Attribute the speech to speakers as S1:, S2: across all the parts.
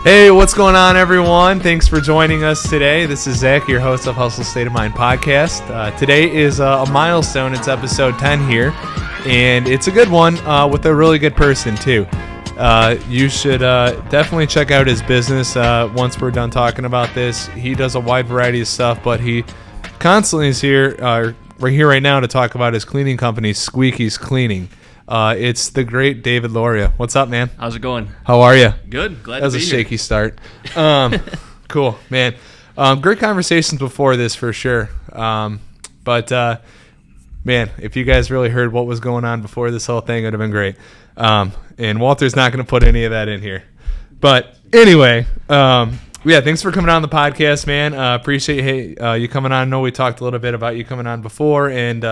S1: Hey, what's going on, everyone? Thanks for joining us today. This is Zach, your host of Hustle State of Mind podcast. Today is a milestone. It's episode 10 here, and it's a good one with a really good person, too. You should definitely check out his business once we're done talking about this. He does a wide variety of stuff, but he constantly is here, we're here right now to talk about his cleaning company, Squeaky's Cleaning. It's the great David Loria. What's up, man?
S2: How's it going?
S1: How are you?
S2: Good. Glad to be here.
S1: That was a shaky start. Cool, man. Great conversations before this for sure. But man, if you guys really heard what was going on before this whole thing, it would have been great. And Walter's not going to put any of that in here. But anyway, yeah, thanks for coming on the podcast, man. Appreciate you coming on. I know we talked a little bit about you coming on before, and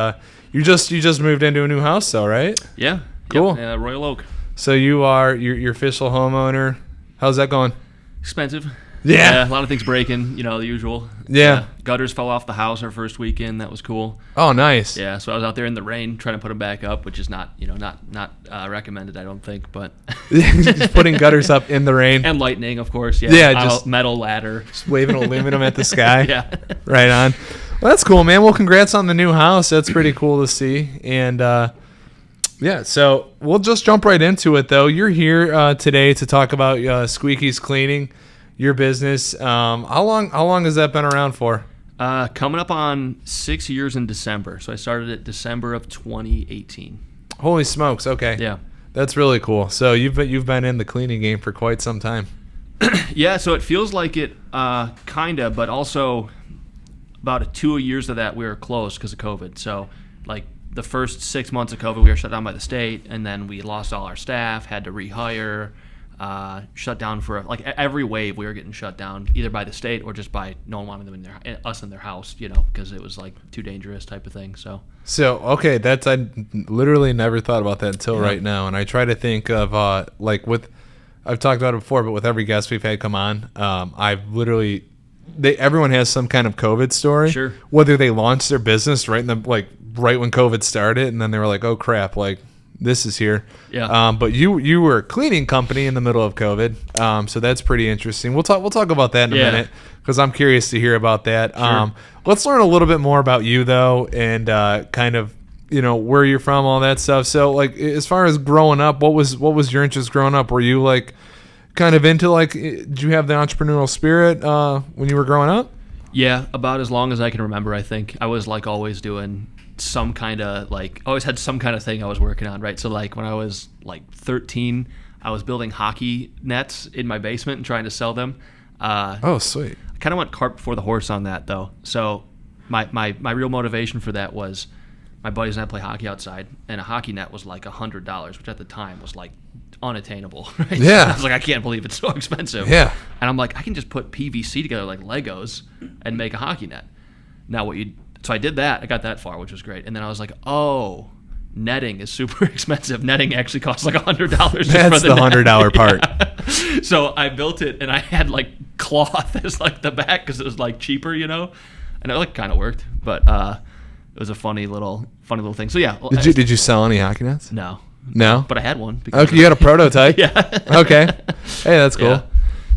S1: you just moved into a new house, though, right?
S2: Yeah.
S1: Cool.
S2: Yep, Royal Oak.
S1: So you're official homeowner. How's that going?
S2: Expensive.
S1: Yeah.
S2: A lot of things breaking, the usual.
S1: Yeah.
S2: Gutters fell off the house our first weekend. That was cool.
S1: Oh, nice.
S2: Yeah, so I was out there in the rain trying to put them back up, which is not recommended, I don't think, but
S1: Just putting gutters up in the rain.
S2: and lightning, of course. Yeah.
S1: Yeah,
S2: On
S1: just
S2: a metal ladder.
S1: Just waving aluminum at the sky.
S2: Yeah.
S1: Right on. Well, that's cool, man. Well, congrats on the new house. That's pretty cool to see. And yeah, so we'll just jump right into it, though. You're here today to talk about Squeaky's Cleaning, your business. How long has that been around for?
S2: Coming up on 6 years in December. So I started it December of 2018.
S1: Holy smokes! Okay,
S2: Yeah.
S1: that's really cool. So you've been in the cleaning game for quite some time.
S2: Yeah, so it feels like it, kinda, but also about 2 years of that we were closed because of COVID. So, like the first 6 months of COVID, we were shut down by the state, and then we lost all our staff, had to rehire, shut down for every wave. We were getting shut down either by the state or just by no one wanting them us in their house, because it was like too dangerous type of thing. So
S1: okay, I literally never thought about that until right now, and I try to think of I've talked about it before, but with every guest we've had come on, everyone has some kind of COVID story.
S2: Sure.
S1: Whether they launched their business right when COVID started, and then they were like, "Oh crap!" This is here.
S2: Yeah.
S1: But you were a cleaning company in the middle of COVID, so that's pretty interesting. We'll talk about that in a minute because I'm curious to hear about that.
S2: Sure.
S1: Let's learn a little bit more about you though, and kind of where you're from, all that stuff. So as far as growing up, what was your interest growing up? Were you kind of into did you have the entrepreneurial spirit when you were growing up?
S2: yeah, about as long as I can remember, I think I was always doing some kind of always had some kind of thing I was working on, right? So when I was 13, I was building hockey nets in my basement and trying to sell them.
S1: Oh, sweet.
S2: I kind of went cart before the horse on that though. So my real motivation for that was my buddies and I play hockey outside, and a hockey net was $100, which at the time was unattainable. Right?
S1: Yeah.
S2: So I was I can't believe it's so expensive.
S1: Yeah.
S2: And I'm I can just put PVC together like Legos and make a hockey net. Now so I did that. I got that far, which was great. And then I was oh, netting is super expensive. Netting actually costs $100.
S1: That's the $100 part.
S2: Yeah. So I built it, and I had cloth as the back because it was cheaper, and it kind of worked. But it was a funny little thing. So yeah.
S1: Did you sell any hockey nets?
S2: No.
S1: No.
S2: But I had one.
S1: Okay, you had a prototype.
S2: Yeah.
S1: Okay. Hey, that's cool.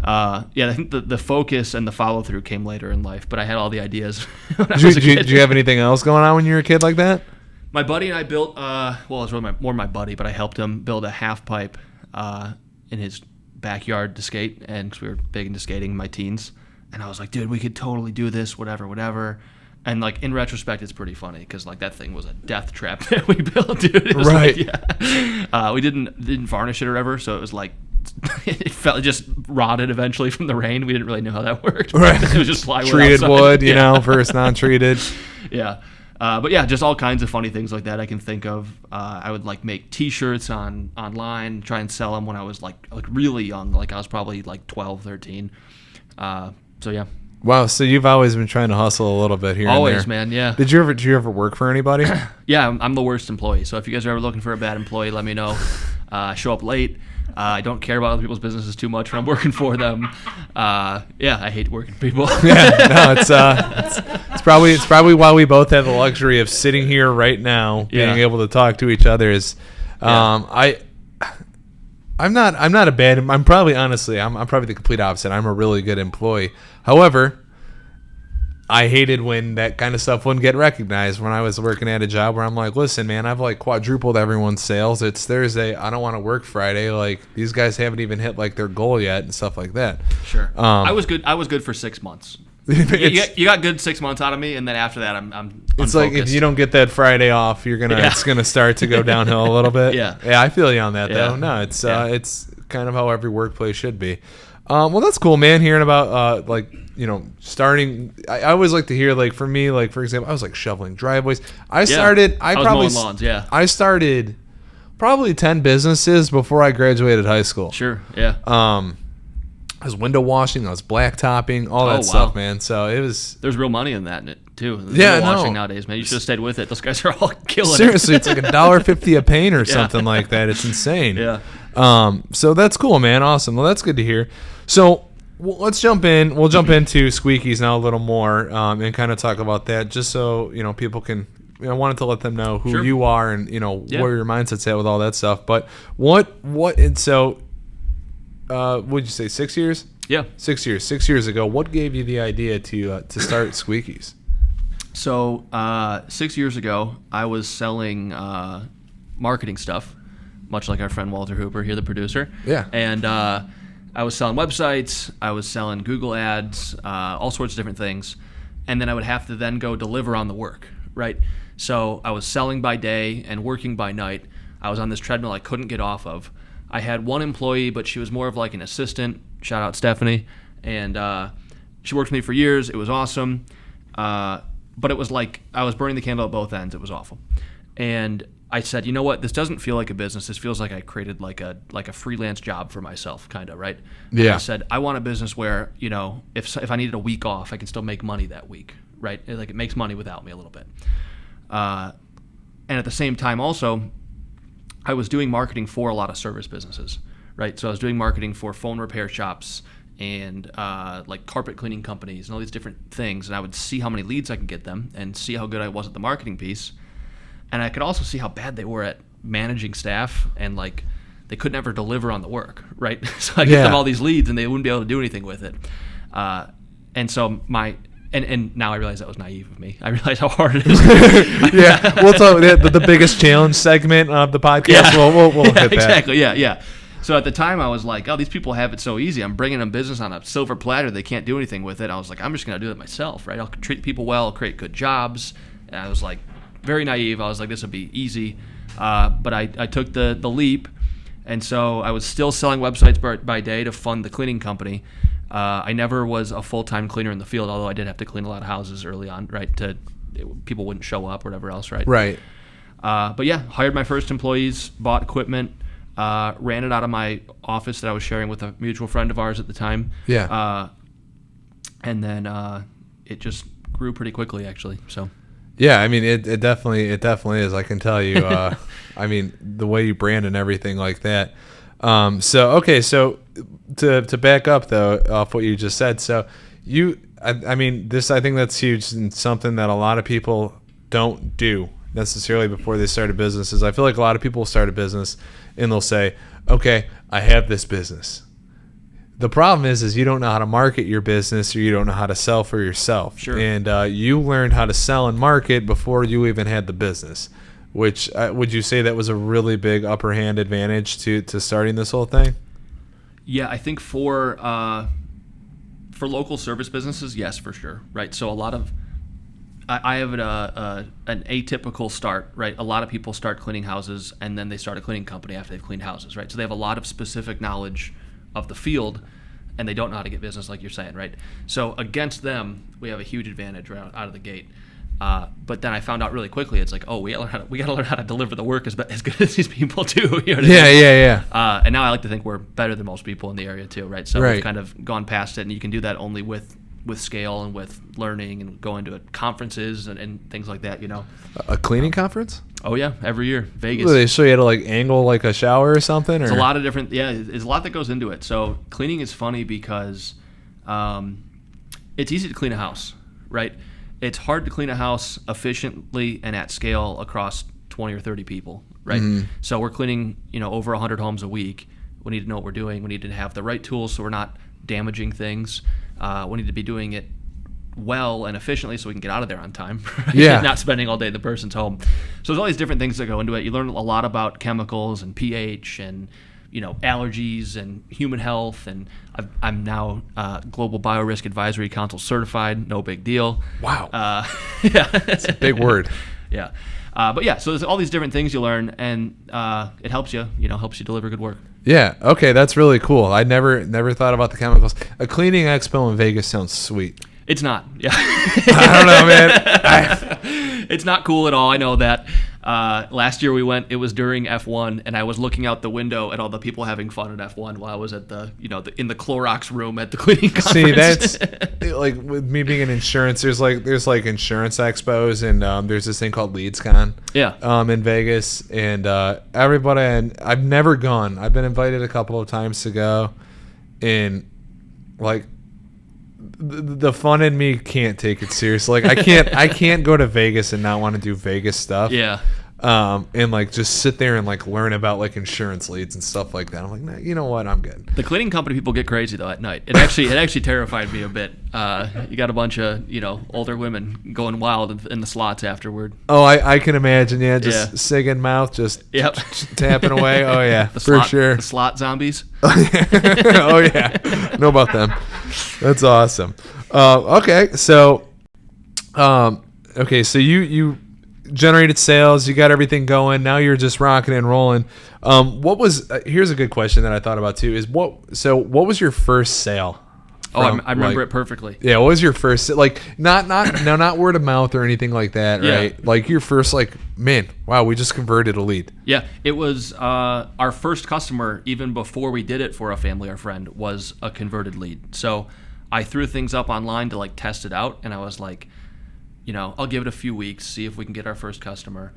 S2: Yeah. I think the focus and the follow through came later in life, but I had all the ideas when I was a kid.
S1: Did you have anything else going on when you were a kid like that?
S2: My buddy and I built, it was really more my buddy, but I helped him build a half pipe in his backyard to skate, and because we were big into skating in my teens. And I was dude, we could totally do this, whatever. And in retrospect, it's pretty funny because that thing was a death trap that we built, dude. It was
S1: right.
S2: We didn't varnish it or whatever, so it was it just rotted eventually from the rain. We didn't really know how that worked.
S1: Right.
S2: It was just plywood
S1: treated
S2: outside.
S1: wood, versus non-treated.
S2: Yeah. But yeah, just all kinds of funny things like that I can think of. I would make T-shirts online, try and sell them when I was really young. I was probably 12, 13. So yeah.
S1: Wow, so you've always been trying to hustle a little bit here
S2: Always,
S1: and there.
S2: man, yeah.
S1: Did you ever work for anybody?
S2: Yeah, I'm the worst employee. So if you guys are ever looking for a bad employee, let me know. Show up late. I don't care about other people's businesses too much when I'm working for them. Yeah, I hate working for people.
S1: Yeah, no, it's probably why we both have the luxury of sitting here right now, being able to talk to each other. I'm not a bad. I'm probably honestly. I'm probably the complete opposite. I'm a really good employee. However, I hated when that kind of stuff wouldn't get recognized. When I was working at a job where I'm like, listen, man, I've like quadrupled everyone's sales. It's Thursday. I don't want to work Friday. Like these guys haven't even hit like their goal yet and stuff like that.
S2: Sure. I was good for 6 months. You got good 6 months out of me, and then after that, I'm
S1: It's
S2: unfocused.
S1: like if you don't get that Friday off, it's gonna start to go downhill a little bit.
S2: Yeah.
S1: I feel you on that though.
S2: Yeah.
S1: No, it's kind of how every workplace should be. Well, that's cool, man. Hearing about starting. I always like to hear, like, for me, like, for example, I was like shoveling driveways. I was mowing
S2: lawns. Yeah.
S1: I started probably 10 businesses before I graduated high school.
S2: Sure. Yeah.
S1: I was window washing, I was blacktopping, all that stuff, man. So it was.
S2: There's real money in that too.
S1: Yeah,
S2: window washing nowadays, man. You should have stayed with it. Those guys are all killing it.
S1: Seriously, it's like $1.50 a paint or something like that. It's insane.
S2: Yeah.
S1: So that's cool, man. Awesome. Well, that's good to hear. So let's jump in. We'll jump into Squeakies now a little more, and kind of talk about that, just so people can. I wanted to let them know who you are and where your mindset's at with all that stuff. But what and so. Would you say 6 years?
S2: Yeah,
S1: 6 years. 6 years ago, what gave you the idea to start Squeakies?
S2: So 6 years ago, I was selling marketing stuff, much like our friend Walter Hooper here, the producer.
S1: Yeah.
S2: And I was selling websites. I was selling Google ads, all sorts of different things. And then I would have to then go deliver on the work, right? So I was selling by day and working by night. I was on this treadmill I couldn't get off of. I had one employee, but she was more of like an assistant. Shout out Stephanie. And she worked with me for years. It was awesome. But it was like I was burning the candle at both ends. It was awful. And I said, you know what? This doesn't feel like a business. This feels like I created like a freelance job for myself, kind of, right?
S1: Yeah.
S2: And I said, I want a business where, if I needed a week off, I can still make money that week, right? Like it makes money without me a little bit. And at the same time also, I was doing marketing for a lot of service businesses, right? So I was doing marketing for phone repair shops and like carpet cleaning companies and all these different things. And I would see how many leads I could get them and see how good I was at the marketing piece. And I could also see how bad they were at managing staff and like they could never deliver on the work, right? So I get them all these leads and they wouldn't be able to do anything with it. And so And now I realize that was naive of me. I realize how hard it is.
S1: Yeah, we'll talk the biggest challenge segment of the podcast.
S2: Yeah.
S1: We'll hit that.
S2: Exactly. Yeah. So at the time, I was like, "Oh, these people have it so easy. I'm bringing them business on a silver platter. They can't do anything with it." I was like, "I'm just gonna do it myself, right? I'll treat people well, I'll create good jobs." And I was like, very naive. I was like, "This would be easy," but I took the leap, and so I was still selling websites by day to fund the cleaning company. I never was a full-time cleaner in the field, although I did have to clean a lot of houses early on, right? People wouldn't show up or whatever else, right?
S1: Right.
S2: But yeah, hired my first employees, bought equipment, ran it out of my office that I was sharing with a mutual friend of ours at the time.
S1: Yeah.
S2: And then it just grew pretty quickly, actually. So.
S1: Yeah, I mean, it definitely is. I can tell you. I mean, the way you brand and everything like that. So to back up though off what you just said, so I mean, this, I think that's huge and something that a lot of people don't do necessarily before they start a business. Is I feel like a lot of people start a business and they'll say, okay, I have this business. The problem is you don't know how to market your business or you don't know how to sell for yourself.
S2: Sure.
S1: And you learned how to sell and market before you even had the business. Which would you say that was a really big upper hand advantage to starting this whole thing?
S2: Yeah, I think for local service businesses, yes, for sure, right? So a lot of I have an atypical start, right? A lot of people start cleaning houses and then they start a cleaning company after they've cleaned houses, right? So they have a lot of specific knowledge of the field and they don't know how to get business, like you're saying, right? So against them, we have a huge advantage right out of the gate. But then I found out really quickly, it's like, oh, we gotta learn how to deliver the work as good as these people do. You know what I mean?
S1: Yeah.
S2: And now I like to think we're better than most people in the area too, right? So we've kind of gone past it, and you can do that only with scale and with learning and going to conferences and things like that.
S1: A cleaning conference?
S2: Oh yeah, every year, Vegas.
S1: Well, they show you how to like angle like a shower or something.
S2: It's a lot of different. Yeah, there's a lot that goes into it. So cleaning is funny because it's easy to clean a house, right? It's hard to clean a house efficiently and at scale across 20 or 30 people, right? Mm-hmm. So we're cleaning, over 100 homes a week We need to know what we're doing. We need to have the right tools so we're not damaging things. We need to be doing it well and efficiently so we can get out of there on time. Right?
S1: Yeah.
S2: Not spending all day at the person's home. So there's all these different things that go into it. You learn a lot about chemicals and pH and allergies and human health. And I'm now Global Biorisk Advisory Council certified. No big deal.
S1: Wow.
S2: Yeah.
S1: It's a big word.
S2: Yeah. But yeah, so there's all these different things you learn, and it helps you, helps you deliver good work.
S1: Yeah. Okay. That's really cool. I never thought about the chemicals. A cleaning expo in Vegas sounds sweet.
S2: It's not. Yeah.
S1: I don't know, man.
S2: It's not cool at all. I know that. Last year we went, it was during F1, and I was looking out the window at all the people having fun at F1 while I was at in the Clorox room at the cleaning conference.
S1: See, that's like with me being in insurance, there's insurance expos, and there's this thing called LeadsCon.
S2: Yeah.
S1: In Vegas, and everybody, and I've never gone. I've been invited a couple of times to go, and like the fun in me can't take it seriously. Like I can't go to Vegas and not want to do Vegas stuff.
S2: Yeah.
S1: And like just sit there and like learn about like insurance leads and stuff like that. I'm like, nah, you know what? I'm good.
S2: The cleaning company people get crazy though at night. It actually terrified me a bit. You got a bunch of older women going wild in the slots afterward.
S1: Oh, I can imagine. Yeah, just cig in mouth, just tapping away. Oh yeah, for sure.
S2: The slot zombies.
S1: Oh yeah, know about them. That's awesome. Okay, so you generated sales, you got everything going. Now you're just rocking and rolling. Here's a good question that I thought about too. What was your first sale?
S2: I remember it perfectly.
S1: Yeah, what was your first, like, not word of mouth or anything like that, right? Yeah. Like your first, like, man, wow, we just converted a lead.
S2: Yeah, it was our first customer, even before we did it for a family or friend, was a converted lead. So I threw things up online to like test it out, and I was like, I'll give it a few weeks, see if we can get our first customer.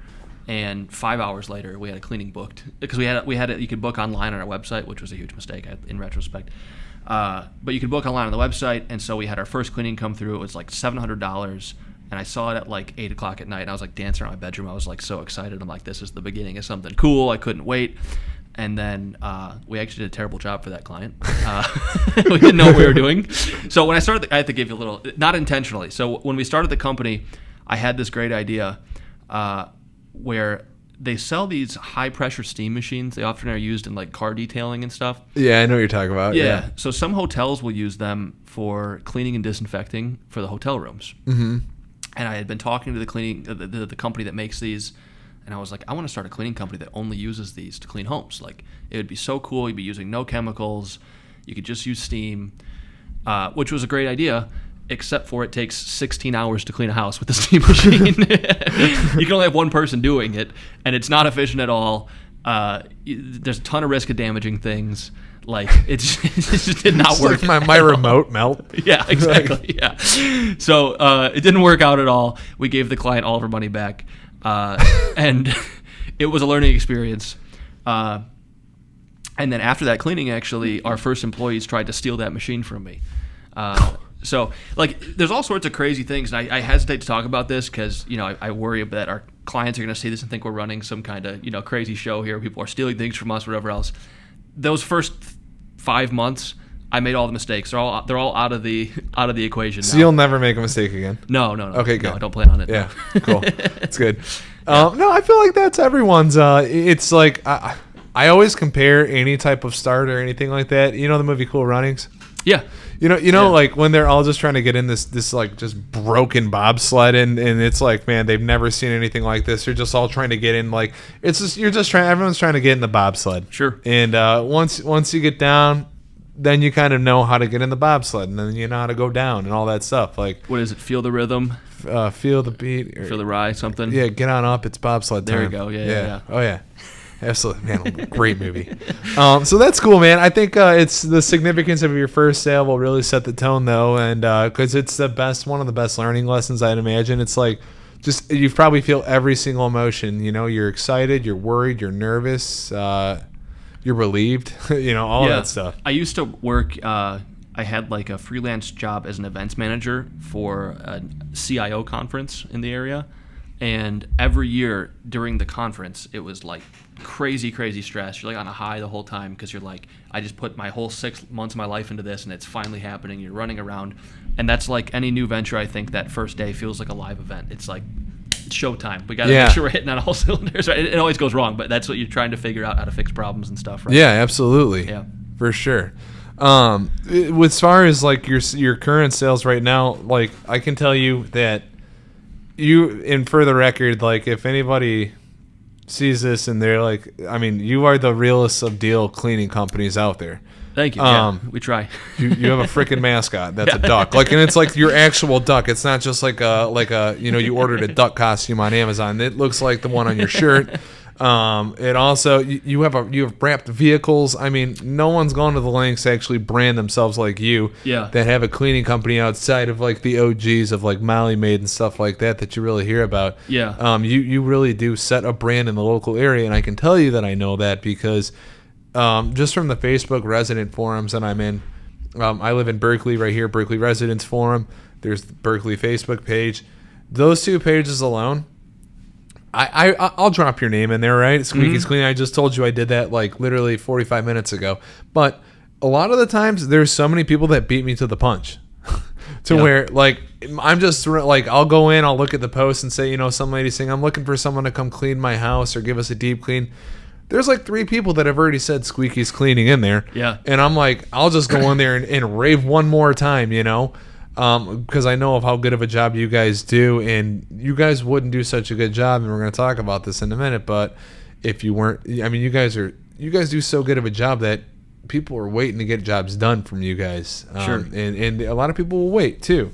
S2: And 5 hours later, we had a cleaning booked, because we had it. You could book online on our website, which was a huge mistake in retrospect. But you could book online on the website, and so we had our first cleaning come through. It was like $700, and I saw it at like 8 o'clock at night, and I was like dancing around my bedroom. I was like so excited. I'm like, this is the beginning of something cool. I couldn't wait. And then we actually did a terrible job for that client. We didn't know what we were doing. So when I started, I had to give you a little, not intentionally. So when we started the company, I had this great idea where they sell these high-pressure steam machines. They often are used in like car detailing and stuff.
S1: Yeah, I know what you're talking about. Yeah.
S2: So some hotels will use them for cleaning and disinfecting for the hotel rooms.
S1: Mm-hmm.
S2: And I had been talking to the company that makes these, and I was like, I want to start a cleaning company that only uses these to clean homes. Like, it would be so cool. You'd be using no chemicals. You could just use steam, which was a great idea, except for it takes 16 hours to clean a house with the steam machine. You can only have one person doing it, and it's not efficient at all. There's a ton of risk of damaging things. Like, it just did not work.
S1: Like my remote melt.
S2: Yeah, exactly. Yeah. So it didn't work out at all. We gave the client all of our money back. And it was a learning experience. And then after that cleaning, actually, our first employees tried to steal that machine from me. So, like, there's all sorts of crazy things. And I hesitate to talk about this because, I worry that our clients are going to see this and think we're running some kind of, crazy show here. People are stealing things from us, whatever else. Those first 5 months, I made all the mistakes. They're all out of the equation now.
S1: So you'll never make a mistake again?
S2: No.
S1: Okay, good.
S2: No, I don't plan on it.
S1: Yeah, cool. That's good. No, I feel like that's everyone's. It's like I always compare any type of start or anything like that. You know the movie Cool Runnings?
S2: Yeah.
S1: Like when they're all just trying to get in this like just broken bobsled, and it's like, man, they've never seen anything like this. They're just all trying to get in, like, it's just everyone's trying to get in the bobsled.
S2: Sure.
S1: And once you get down, then you kind of know how to get in the bobsled, and then you know how to go down and all that stuff. Like,
S2: what is it? Feel the rhythm.
S1: Feel the beat.
S2: Feel the ride. Something.
S1: Yeah, get on up. It's bobsled time.
S2: There you go. Yeah.
S1: Oh yeah. Absolutely, man. Great movie. So that's cool, man. I think it's the significance of your first sale will really set the tone, though, and because it's one of the best learning lessons, I'd imagine. It's like just you probably feel every single emotion. You're excited, you're worried, you're nervous, you're relieved. All that stuff.
S2: I used to work. I had like a freelance job as an events manager for a CIO conference in the area. And every year during the conference, it was like crazy stress. You're like on a high the whole time because you're like, I just put my whole 6 months of my life into this and it's finally happening. You're running around. And that's like any new venture. I think that first day feels like a live event. It's like, it's showtime. We got to make sure we're hitting on all cylinders. Right? It always goes wrong, but that's what you're trying to figure out, how to fix problems and stuff. Right?
S1: Yeah, absolutely.
S2: Yeah.
S1: For sure. As far as like your current sales right now, like I can tell you that and for the record, like if anybody sees this and they're like, I mean, you are the realest of deal cleaning companies out there.
S2: Thank you. Yeah, we try.
S1: you have a freaking mascot. That's a duck. Like, and it's like your actual duck. It's not just like a you ordered a duck costume on Amazon. It looks like the one on your shirt. It also you have wrapped vehicles. I mean, no one's gone to the lengths to actually brand themselves like you.
S2: Yeah.
S1: That have a cleaning company outside of like the OGs of like Molly Maid and stuff like that you really hear about.
S2: Yeah.
S1: You really do set a brand in the local area, and I can tell you that I know that because just from the Facebook resident forums that I'm in. I live in Berkley right here, Berkley Residents Forum. There's the Berkley Facebook page. Those two pages alone. I'll drop your name in there, right? Squeaky's Clean. I just told you I did that like literally 45 minutes ago. But a lot of the times there's so many people that beat me to the punch to where like I'm just like I'll go in, I'll look at the post and say, some lady saying I'm looking for someone to come clean my house or give us a deep clean. There's like 3 people that have already said Squeaky's Cleaning in there.
S2: Yeah.
S1: And I'm like, I'll just go in there and rave one more time, because I know of how good of a job you guys do, and you guys wouldn't do such a good job, and we're going to talk about this in a minute, but if you weren't, I mean, you guys do so good of a job that people are waiting to get jobs done from you guys.
S2: Sure.
S1: And a lot of people will wait too.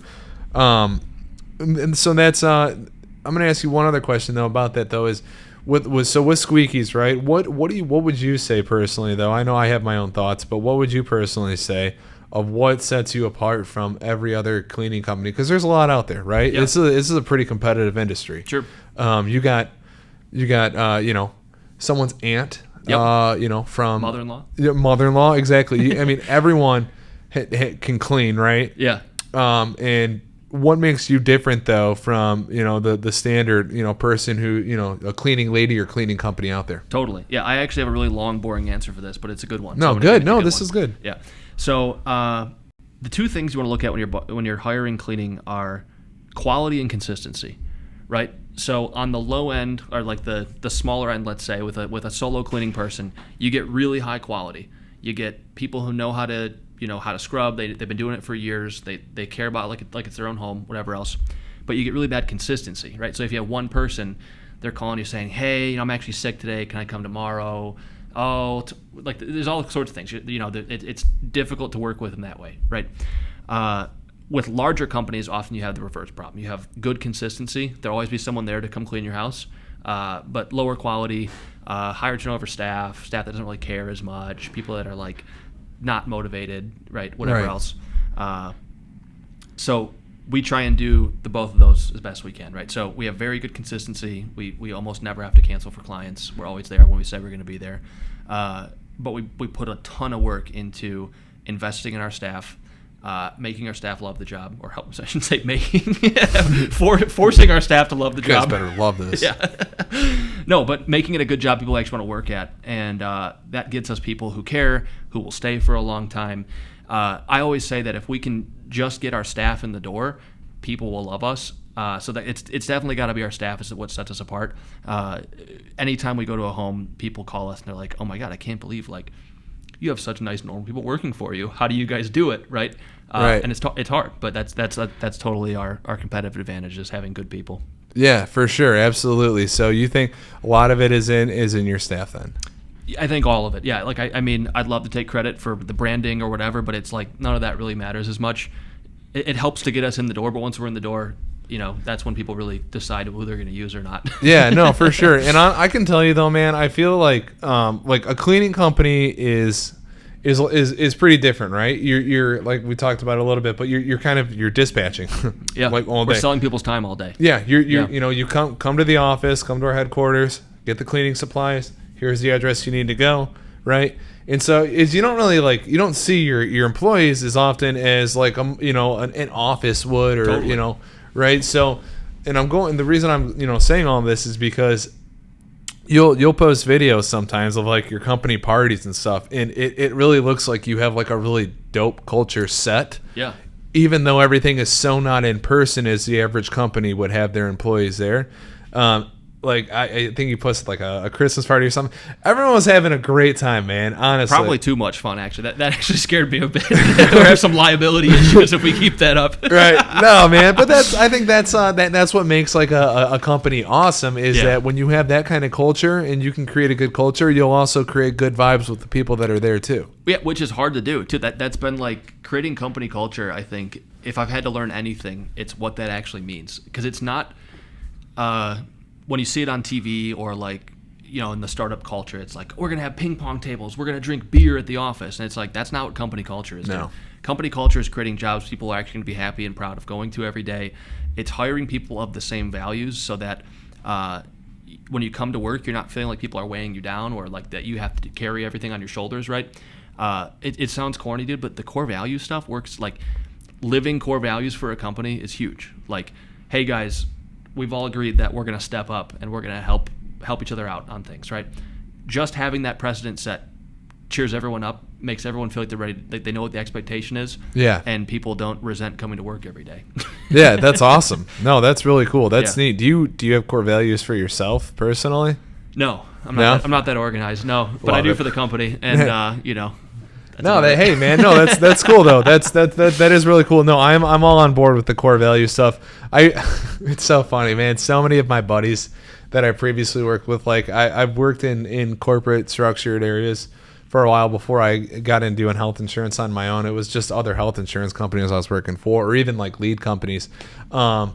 S1: And so that's, I'm going to ask you one other question though about that though is, with Squeaky's, right? What would you say personally though? I know I have my own thoughts, but what would you personally say of what sets you apart from every other cleaning company? Because there's a lot out there, right?
S2: Yeah.
S1: This is a pretty competitive industry.
S2: Sure.
S1: You got someone's aunt, from mother-in-law, exactly. I mean, everyone can clean, right?
S2: Yeah.
S1: And what makes you different though from the standard person who a cleaning lady or cleaning company out there?
S2: Totally. Yeah, I actually have a really long, boring answer for this, but it's a good one.
S1: No,
S2: So
S1: good. No, this is good.
S2: Yeah. So the 2 things you want to look at when you're hiring cleaning are quality and consistency, right? So on the low end, or like the smaller end, let's say with a solo cleaning person, you get really high quality. You get people who know how to scrub. They've been doing it for years. They care about it like it's their own home, whatever else. But you get really bad consistency, right? So if you have one person, they're calling you saying, "Hey, I'm actually sick today. Can I come tomorrow?" There's all sorts of things. It's difficult to work with in that way, right? With larger companies, often you have the reverse problem. You have good consistency. There'll always be someone there to come clean your house, but lower quality, higher turnover staff that doesn't really care as much, people that are like not motivated, right? Whatever else. So we try and do both of those as best we can, right? So we have very good consistency. We almost never have to cancel for clients. We're always there when we say we're going to be there. But we put a ton of work into investing in our staff, making our staff love the job, or help. I shouldn't say making, forcing our staff to love the job.
S1: You guys better love this.
S2: Yeah. No, but making it a good job people actually want to work at, and that gets us people who care, who will stay for a long time. I always say that if we can just get our staff in the door, people will love us. So that it's definitely got to be our staff is what sets us apart. Anytime we go to a home, people call us and they're like, "Oh my God, I can't believe you have such nice normal people working for you. How do you guys do it?" Right?
S1: Right.
S2: And it's hard, but that's totally our competitive advantage is having good people.
S1: Yeah, for sure, absolutely. So you think a lot of it is in your staff then?
S2: I think all of it. Yeah. I mean, I'd love to take credit for the branding or whatever, but it's like none of that really matters as much. It helps to get us in the door, but once we're in the door, that's when people really decide who they're going to use or not.
S1: Yeah, no, for sure. And I can tell you though, man, I feel like a cleaning company is pretty different, right? You're like we talked about a little bit, but you're dispatching.
S2: Yeah,
S1: like all day.
S2: We're selling people's time all day.
S1: Yeah, you come to the office, come to our headquarters, get the cleaning supplies. Here's the address you need to go, right? And so you don't really you don't see your employees as often as an office would, or
S2: totally.
S1: Right? So and the reason I'm saying all this is because you'll post videos sometimes of like your company parties and stuff, and it really looks like you have like a really dope culture set.
S2: Yeah.
S1: Even though everything is so not in person as the average company would have their employees there. Like I think you posted like a Christmas party or something. Everyone was having a great time, man. Honestly,
S2: probably too much fun. Actually, that actually scared me a bit. We have some liability issues if we keep that up.
S1: Right? No, man. But I think that's what makes like a company awesome is that when you have that kind of culture and you can create a good culture, you'll also create good vibes with the people that are there too.
S2: Yeah, which is hard to do too. That's been like creating company culture. I think if I've had to learn anything, it's what that actually means, because it's not. When you see it on TV or like, in the startup culture, it's like, we're going to have ping pong tables. We're going to drink beer at the office. And it's like, that's not what company culture is.
S1: No.
S2: Dude. Company culture is creating jobs people are actually going to be happy and proud of going to every day. It's hiring people of the same values so that when you come to work, you're not feeling like people are weighing you down or like that you have to carry everything on your shoulders, right? It sounds corny, dude, but the core value stuff works. Like living core values for a company is huge. Like, hey guys, we've all agreed that we're going to step up and we're going to help each other out on things, right? Just having that precedent set cheers everyone up, makes everyone feel like they're ready. They know what the expectation is.
S1: Yeah.
S2: And people don't resent coming to work every day.
S1: Yeah, that's awesome. No, that's really cool. That's neat. Do you have core values for yourself personally?
S2: No, I'm not that organized. No, but I do for the company, and
S1: hey man, no, that's cool though. That is really cool. No, I'm all on board with the core value stuff. It's so funny, man. So many of my buddies that I previously worked with, like I've worked in corporate structured areas for a while before I got into doing health insurance on my own. It was just other health insurance companies I was working for, or even like lead companies. I've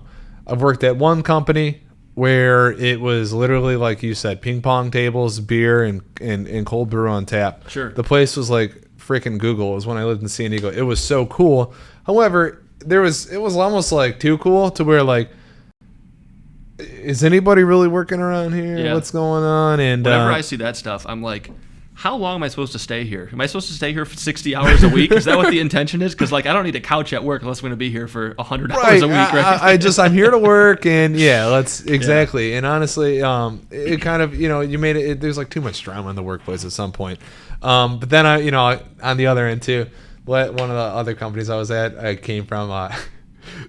S1: worked at one company where it was literally, like you said, ping pong tables, beer, and cold brew on tap.
S2: Sure.
S1: The place was like freaking Google. It was when I lived in San Diego. It was so cool. However, it was almost like too cool to where like, is anybody really working around here?
S2: Yeah.
S1: What's going on? And
S2: whenever I see that stuff, I'm like, how long am I supposed to stay here? Am I supposed to stay here for 60 hours a week? Is that what the intention is? Because like, I don't need a couch at work unless I'm going to be here for 100 hours a week, right?
S1: I'm here to work, and exactly. And honestly, it kind of, you made it. There's like too much drama in the workplace at some point. But then on the other end too, one of the other companies I was at, I came from,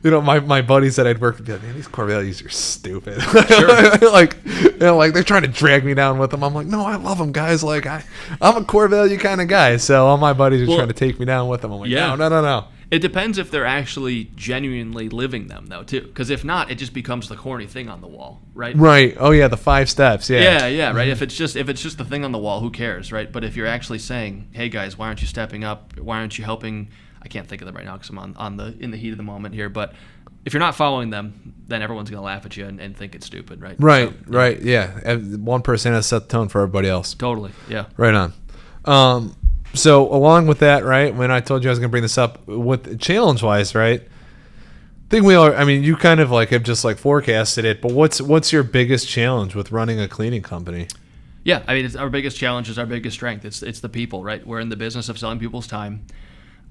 S1: my buddies that I'd worked with, like, man, these core values are stupid. Sure. like they're trying to drag me down with them. I'm like, no, I love them, guys. Like I'm a core value kind of guy. So all my buddies are trying to take me down with them. I'm like, no.
S2: It depends if they're actually genuinely living them, though, too. Because if not, it just becomes the corny thing on the wall, right?
S1: Right. Oh yeah, the 5 steps. Yeah.
S2: Yeah. Right. If it's just the thing on the wall, who cares, right? But if you're actually saying, hey guys, why aren't you stepping up? Why aren't you helping? I can't think of them right now because I'm in the heat of the moment here. But if you're not following them, then everyone's going to laugh at you and think it's stupid, right?
S1: Right.
S2: So,
S1: right. Yeah. One person has to set the tone for everybody else.
S2: Totally. Yeah.
S1: Right on. So along with that, right, when I told you I was going to bring this up, with challenge-wise, right, I think you kind of like have just like forecasted it, but what's your biggest challenge with running a cleaning company?
S2: Yeah, I mean, our biggest challenge is our biggest strength. It's the people, right? We're in the business of selling people's time,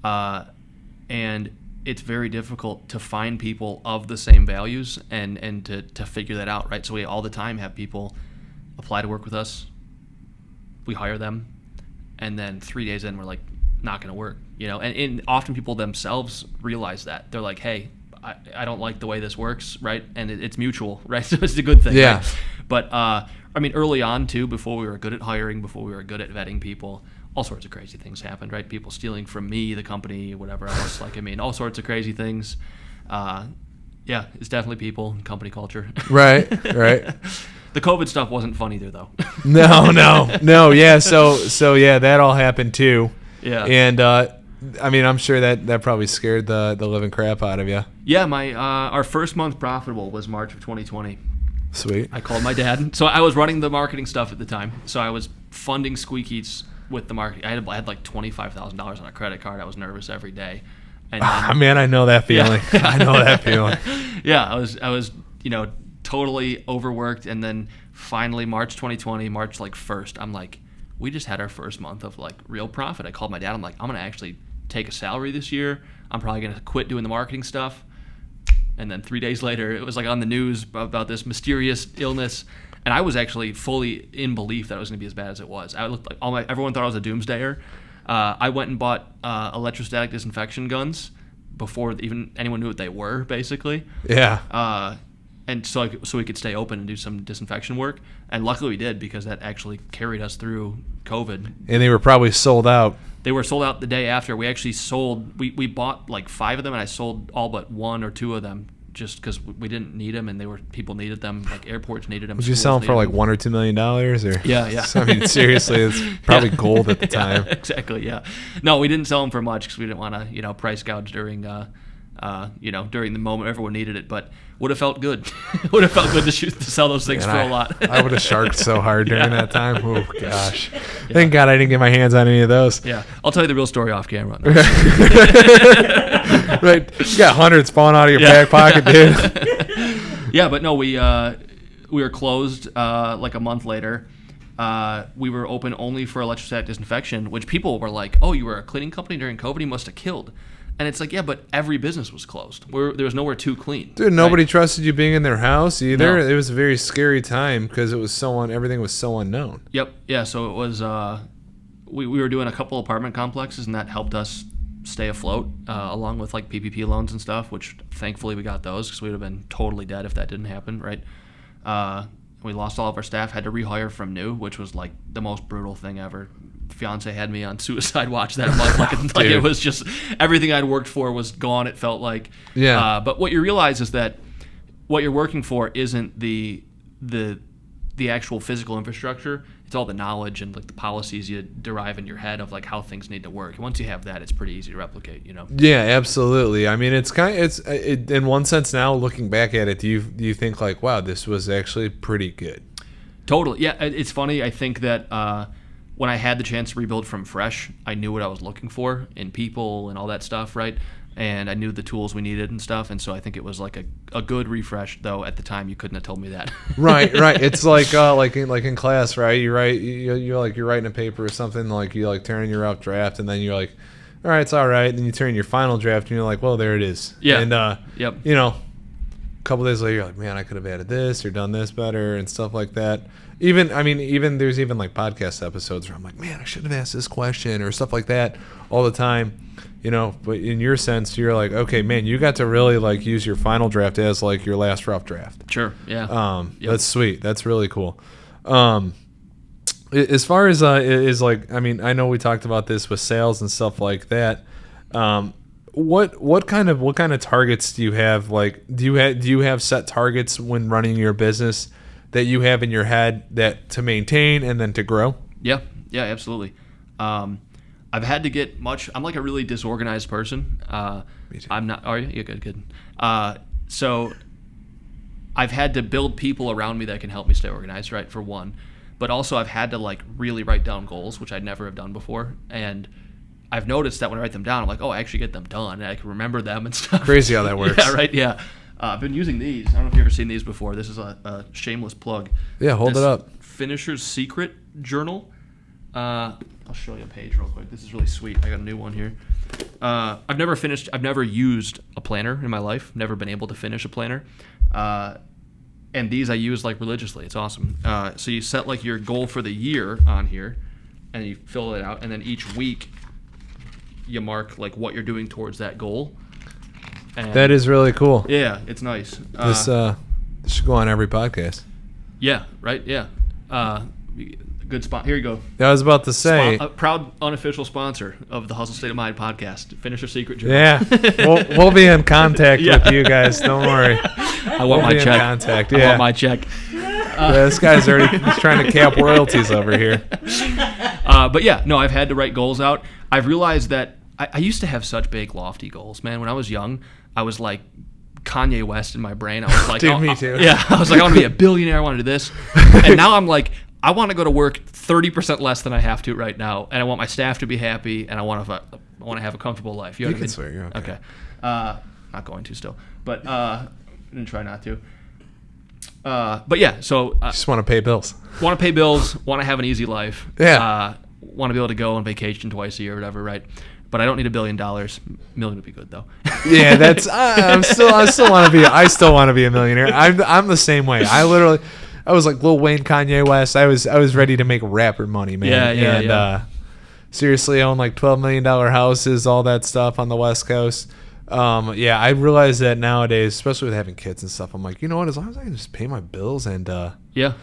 S2: and it's very difficult to find people of the same values and to figure that out, right? So we all the time have people apply to work with us, we hire them, and then 3 days in, we're like, not going to work, and often people themselves realize that. They're like, hey, I don't like the way this works, right? And it's mutual, right? So it's a good thing.
S1: Yeah.
S2: Right? But, early on, too, before we were good at hiring, before we were good at vetting people, all sorts of crazy things happened, right? People stealing from me, the company, whatever else. All sorts of crazy things. It's definitely people, company culture. Right. The COVID stuff wasn't fun either, though.
S1: No. Yeah. So yeah, that all happened too.
S2: Yeah.
S1: And I'm sure that probably scared the living crap out of you.
S2: Yeah. Our first month profitable was March of 2020.
S1: Sweet.
S2: I called my dad. So I was running the marketing stuff at the time. So I was funding Squeaky's with the marketing. I had like $25,000 on a credit card. I was nervous every day. And then,
S1: man, I know that feeling. Yeah. I know that feeling.
S2: Yeah, I was totally overworked, and then finally March 2020, March 1st, I'm like, we just had our first month of like real profit. I called my dad. I'm like, I'm gonna actually take a salary this year. I'm probably gonna quit doing the marketing stuff. And then 3 days later, it was like on the news about this mysterious illness. And I was actually fully in belief that it was going to be as bad as it was. I looked like everyone thought I was a doomsdayer. I went and bought electrostatic disinfection guns before even anyone knew what they were, basically.
S1: Yeah.
S2: And so we could stay open and do some disinfection work. And luckily we did, because that actually carried us through COVID.
S1: And they were probably sold out.
S2: They were sold out the day after. We actually sold, we bought like 5 of them, and I sold all but 1 or 2 of them just because we didn't need them, and people needed them, like airports needed them.
S1: Would you sell them for like $1 or $2 million? Or?
S2: Yeah.
S1: So, I mean, seriously, it's probably gold at the time.
S2: Yeah, exactly, yeah. No, we didn't sell them for much because we didn't want to, price gouge during during the moment everyone needed it, but would have felt good. Would have felt good to sell those things for a lot.
S1: I would have sharked so hard during that time. Oh, gosh. Yeah. Thank God I didn't get my hands on any of those.
S2: Yeah. I'll tell you the real story off camera. No.
S1: Right. You got hundreds falling out of your back pocket, dude.
S2: Yeah, but no, we were closed like a month later. We were open only for electrostatic disinfection, which people were like, oh, you were a cleaning company during COVID? You must have killed. And it's like, yeah, but every business was closed. There was nowhere to clean.
S1: Dude, nobody trusted you being in their house either.
S2: No.
S1: It was a very scary time because everything was so unknown.
S2: Yep. Yeah. So it was. We were doing a couple apartment complexes, and that helped us stay afloat, along with like PPP loans and stuff. Which thankfully we got those, because we would have been totally dead if that didn't happen, right? We lost all of our staff, had to rehire from new, which was like the most brutal thing ever. Fiance had me on suicide watch that month. Like it was just everything I'd worked for was gone. It felt like.
S1: Yeah.
S2: But what you realize is that what you're working for isn't the actual physical infrastructure. It's all the knowledge and like the policies you derive in your head of like how things need to work. And once you have that, it's pretty easy to replicate.
S1: Yeah, absolutely. I mean, it's in one sense now looking back at it, do you think like, wow, this was actually pretty good?
S2: Totally. Yeah. It's funny. I think that. When I had the chance to rebuild from fresh, I knew what I was looking for in people and all that stuff, right? And I knew the tools we needed and stuff, and so I think it was like a good refresh. Though at the time, you couldn't have told me that.
S1: Right. It's like in class, right? You're writing a paper or something, like you like turn in your rough draft, and then you're like, all right, it's all right. Then you turn in your final draft, and you're like, well, there it is.
S2: Yeah.
S1: And
S2: yep.
S1: A couple days later, you're like, man, I could have added this or done this better and stuff like that. Even there's even like podcast episodes where I'm like, man, I should have asked this question or stuff like that all the time, But in your sense, you're like, okay, man, you got to really like use your final draft as like your last rough draft.
S2: Sure, yeah.
S1: Yep. That's sweet. That's really cool. As far as is like, I mean, I know we talked about this with sales and stuff like that. What kind of targets do you have? Like, do you have set targets when running your business that you have in your head that to maintain and then to grow?
S2: Yeah, absolutely. I've had to get much. I'm like a really disorganized person.
S1: Me too.
S2: I'm not. Are you? Yeah, good. So I've had to build people around me that can help me stay organized, right? For one, but also I've had to like really write down goals, which I'd never have done before, and I've noticed that when I write them down, I'm like, oh, I actually get them done, and I can remember them and stuff.
S1: Crazy how that works.
S2: Yeah, right. Yeah. I've been using these. I don't know if you've ever seen these before. This is a shameless plug.
S1: Yeah, hold it up.
S2: Finisher's Secret journal. I'll show you a page real quick. This is really sweet. I got a new one here. I've never used a planner in my life. Never been able to finish a planner. And these I use like religiously. It's awesome. So you set like your goal for the year on here, and you fill it out, and then each week you mark like what you're doing towards that goal. And
S1: that is really cool.
S2: Yeah, it's nice.
S1: This should go on every podcast.
S2: Yeah, right. Yeah. Good spot. Here you go.
S1: I was about to say,
S2: a proud unofficial sponsor of the Hustle State of Mind podcast, Finisher Secret Journal.
S1: Yeah, we'll be in contact with you guys. Don't worry.
S2: I want my check.
S1: In contact. Yeah.
S2: I want my check.
S1: This guy's already trying to cap royalties over here.
S2: But yeah, no, I've had to write goals out. I've realized that I used to have such big, lofty goals, man. When I was young, I was like Kanye West in my brain. I was like,
S1: dude, me too.
S2: Yeah, I was like, I want to be a billionaire. I want to do this. And now I'm like, I want to go to work 30% less than I have to right now, and I want my staff to be happy, and I want to have a comfortable life. You know what I mean?
S1: Swear, you're okay.
S2: Not going to still, but and try not to. But yeah, so
S1: just want to pay bills.
S2: Want to pay bills. Want to have an easy life.
S1: Yeah.
S2: Want to be able to go on vacation twice a year, or whatever, right? but I don't need $1 billion. Million would be good though.
S1: Yeah, that's I still want to be a millionaire. I'm the same way. I was like Lil Wayne, Kanye West. I was ready to make rapper money, man.
S2: Yeah.
S1: Seriously, own like $12 million houses, all that stuff on the West Coast. I realize that nowadays, especially with having kids and stuff, I'm like, you know what? As long as I can just pay my bills and $1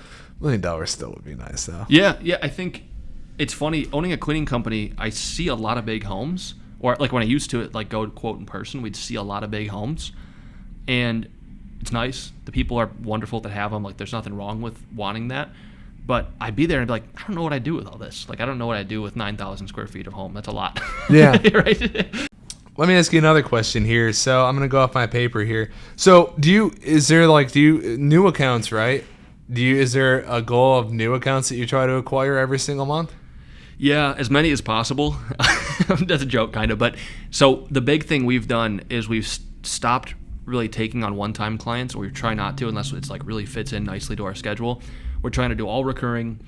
S1: million still would be nice, though.
S2: Yeah. I think it's funny owning a cleaning company. I see a lot of big homes, or like when I used to like go quote in person, we'd see a lot of big homes, and it's nice. The people are wonderful that have them. Like there's nothing wrong with wanting that. But I'd be there and be like, I don't know what I do with all this. Like I don't know what I do with 9,000 square feet of home. That's a lot.
S1: Yeah.
S2: Right.
S1: Let me ask you another question here. So I'm gonna go off my paper here. So is there new accounts, right? Is there a goal of new accounts that you try to acquire every single month?
S2: Yeah, as many as possible. That's a joke, kind of. But so the big thing we've done is we've stopped really taking on one-time clients, or we try not to unless it's like really fits in nicely to our schedule. We're trying to do all recurring,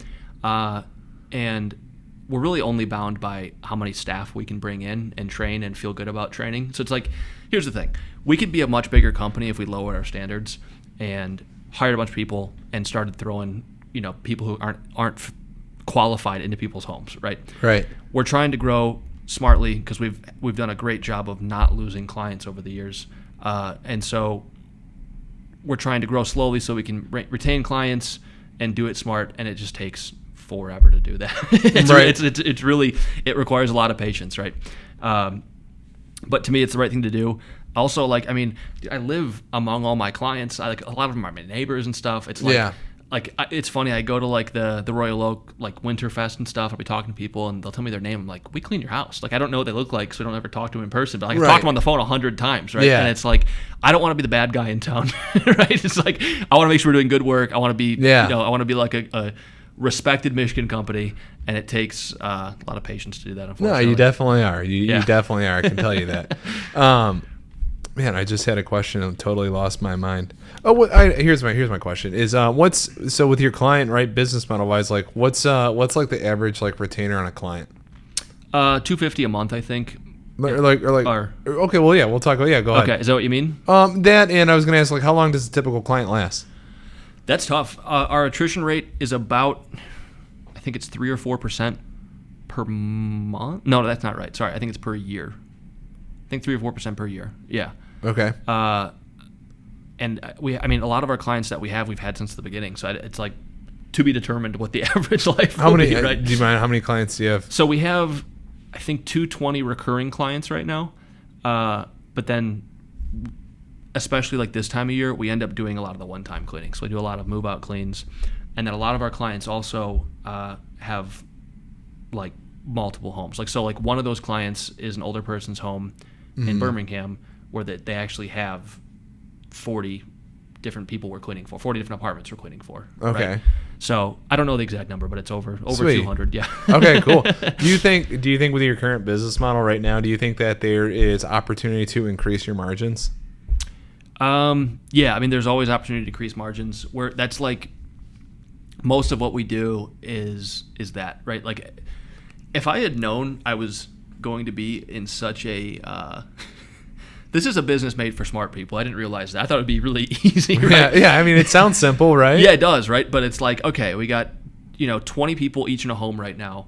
S2: and we're really only bound by how many staff we can bring in and train and feel good about training. So it's like, here's the thing. We could be a much bigger company if we lowered our standards and hired a bunch of people and started throwing, people who aren't qualified into people's homes, right?
S1: Right.
S2: We're trying to grow smartly because we've done a great job of not losing clients over the years, and so we're trying to grow slowly so we can retain clients and do it smart. And it just takes forever to do that. It's really, it requires a lot of patience, right? But to me, it's the right thing to do. Also, I live among all my clients. A lot of them are my neighbors and stuff. It's it's funny. I go to the Royal Oak Winterfest and stuff. I'll be talking to people and they'll tell me their name. I'm like, we clean your house. I don't know what they look like, so I don't ever talk to them in person. But I can talk to them on the phone 100 times, right?
S1: Yeah.
S2: And it's like, I don't want to be the bad guy in town, right? It's like, I want to make sure we're doing good work. I want to be, I want to be like a respected Michigan company, and it takes a lot of patience to do that. Unfortunately,
S1: No, you definitely are. You definitely are. I can tell you that. Man, I just had a question and totally lost my mind. Oh, here's my question: is so with your client, right? Business model wise, what's like the average retainer on a client?
S2: $250 a month, I think.
S1: Okay, well, yeah, we'll talk. Go ahead.
S2: Okay, is that what you mean?
S1: That, and I was going to ask, how long does a typical client last?
S2: That's tough. Our attrition rate is about, I think it's 3 or 4% per month. No, that's not right. Sorry, I think it's per year. I think 3 or 4% per year. Yeah.
S1: Okay.
S2: And a lot of our clients that we've had since the beginning. So it's like to be determined what the average life will be, right?
S1: Do you mind, how many clients do you have?
S2: So we have, I think, 220 recurring clients right now. But then, especially this time of year, we end up doing a lot of the one-time cleaning. So we do a lot of move-out cleans. And then a lot of our clients also have multiple homes. One of those clients is an older person's home in Birmingham, where they actually have 40 different people we're cleaning for, 40 different apartments we're cleaning for.
S1: Okay.
S2: Right? So I don't know the exact number, but it's over
S1: Sweet.
S2: 200. Yeah.
S1: Okay, cool. Do you think with your current business model right now, do you think that there is opportunity to increase your margins?
S2: Yeah, there's always opportunity to increase margins. That's most of what we do is that, right? If I had known I was going to be in such a this is a business made for smart people. I didn't realize that. I thought it would be really easy, right?
S1: Yeah. It sounds simple, right?
S2: Yeah, it does, right? But it's okay, we got 20 people each in a home right now.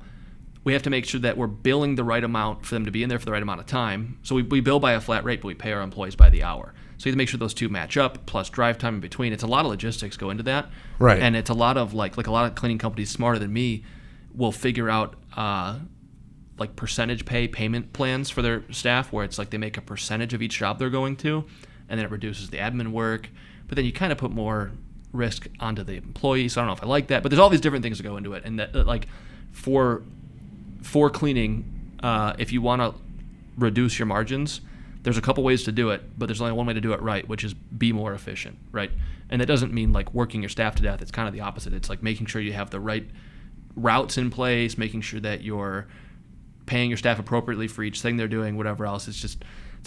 S2: We have to make sure that we're billing the right amount for them to be in there for the right amount of time. So we bill by a flat rate, but we pay our employees by the hour. So you have to make sure those two match up, plus drive time in between. It's a lot of logistics go into that.
S1: Right.
S2: And it's a lot of a lot of cleaning companies smarter than me will figure out percentage payment plans for their staff, where it's they make a percentage of each job they're going to, and then it reduces the admin work. But then you kind of put more risk onto the employee. So I don't know if I like that, but there's all these different things that go into it. And that for cleaning, if you want to reduce your margins, there's a couple ways to do it, but there's only one way to do it right, which is be more efficient, right? And that doesn't mean working your staff to death. It's kind of the opposite. It's making sure you have the right routes in place, making sure that you're paying your staff appropriately for each thing they're doing, whatever else. It's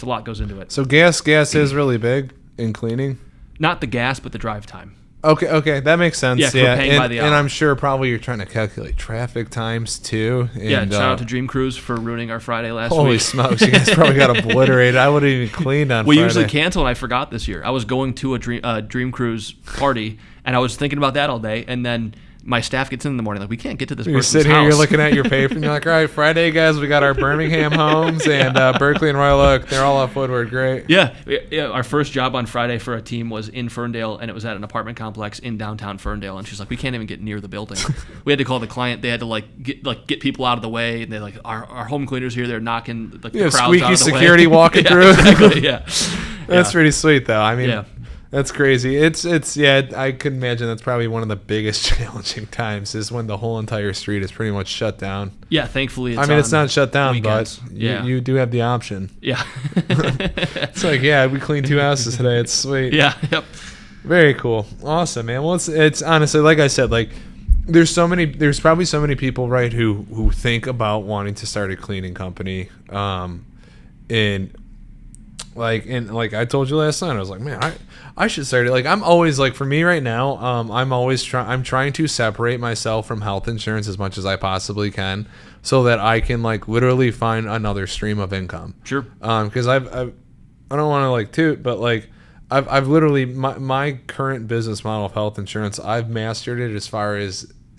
S2: a lot goes into it.
S1: So gas is really big in cleaning?
S2: Not the gas, but the drive time.
S1: Okay, that makes sense.
S2: Yeah, 'cause we're paying by the hour.
S1: And I'm sure probably you're trying to calculate traffic times too. And,
S2: Yeah, shout out to Dream Cruise for ruining our Friday last
S1: holy
S2: week.
S1: smokes, you guys probably got obliterated. I wouldn't even cleaned on
S2: We
S1: Friday.
S2: usually cancel, and I forgot this year. I was going to a Dream Cruise party, and I was thinking about that all day, and then my staff gets in the morning like, we can't get to this
S1: You're
S2: person's
S1: sitting here,
S2: house.
S1: you're looking at your paper, and you're like, all right, Friday, guys, we got our Birmingham homes and Berkley and Royal Oak. They're all off Woodward. Great.
S2: Yeah, our first job on Friday for a team was in Ferndale, and it was at an apartment complex in downtown Ferndale. And she's like, we can't even get near the building. We had to call the client. They had to get people out of the way. And they like, our home cleaners here. They're knocking the crowds
S1: Squeaky
S2: out of the
S1: security
S2: way.
S1: walking
S2: Yeah,
S1: through.
S2: Exactly, yeah.
S1: That's pretty sweet, though. I mean,
S2: Yeah.
S1: that's crazy. It's yeah. I could imagine that's probably one of the biggest challenging times is when the whole entire street is pretty much shut down.
S2: Yeah, thankfully
S1: it's not shut down,
S2: weekends.
S1: but
S2: Yeah.
S1: you do have the option.
S2: Yeah.
S1: It's like, yeah, we cleaned 2 houses today. It's sweet.
S2: Yeah. Yep.
S1: Very cool. Awesome, man. Well, it's honestly, like I said, like there's probably so many people, right, who think about wanting to start a cleaning company, and like I told you last night, I was like, man, I should start it. Like I'm always like, for me right now, I'm trying to separate myself from health insurance as much as I possibly can, so that I can like literally find another stream of income.
S2: Sure.
S1: Because I don't want to like toot, but like I've literally my current business model of health insurance, I've mastered it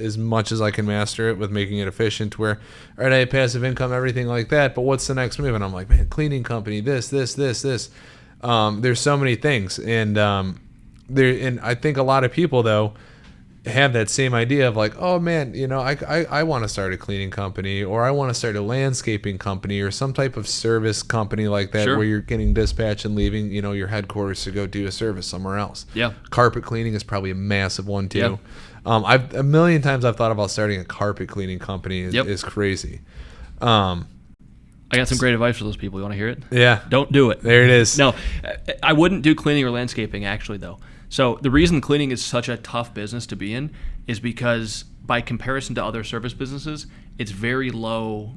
S1: as much as I can master it with making it efficient, where, all right, I have passive income, everything like that, but what's the next move? And I'm like, man, cleaning company, this. There's so many things. And and I think a lot of people, though, have that same idea of like, oh, man, I want to start a cleaning company, or I want to start a landscaping company or some type of service company like that. Sure. Where you're getting dispatched and leaving, your headquarters to go do a service somewhere else. Yeah. Carpet cleaning is probably a massive one, too. Yep. I've a million times I've thought about starting a carpet cleaning company. Is crazy. I
S2: got some great advice for those people. You want to hear it?
S1: Yeah.
S2: Don't do it.
S1: There it is.
S2: No, I wouldn't do cleaning or landscaping, actually, though. So the reason cleaning is such a tough business to be in is because by comparison to other service businesses, it's very low,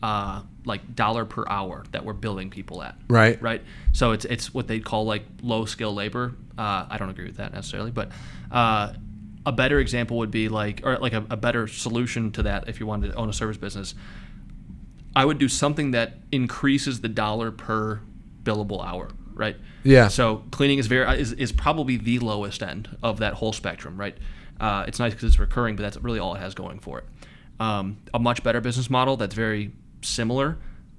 S2: like dollar per hour that we're billing people at.
S1: Right.
S2: Right. So it's what they call like low skill labor. I don't agree with that necessarily, but a better example would be a better solution to that if you wanted to own a service business. I would do something that increases the dollar per billable hour, right?
S1: Yeah.
S2: So cleaning is probably the lowest end of that whole spectrum, right? It's nice because it's recurring, but that's really all it has going for it. A much better business model that's very similar,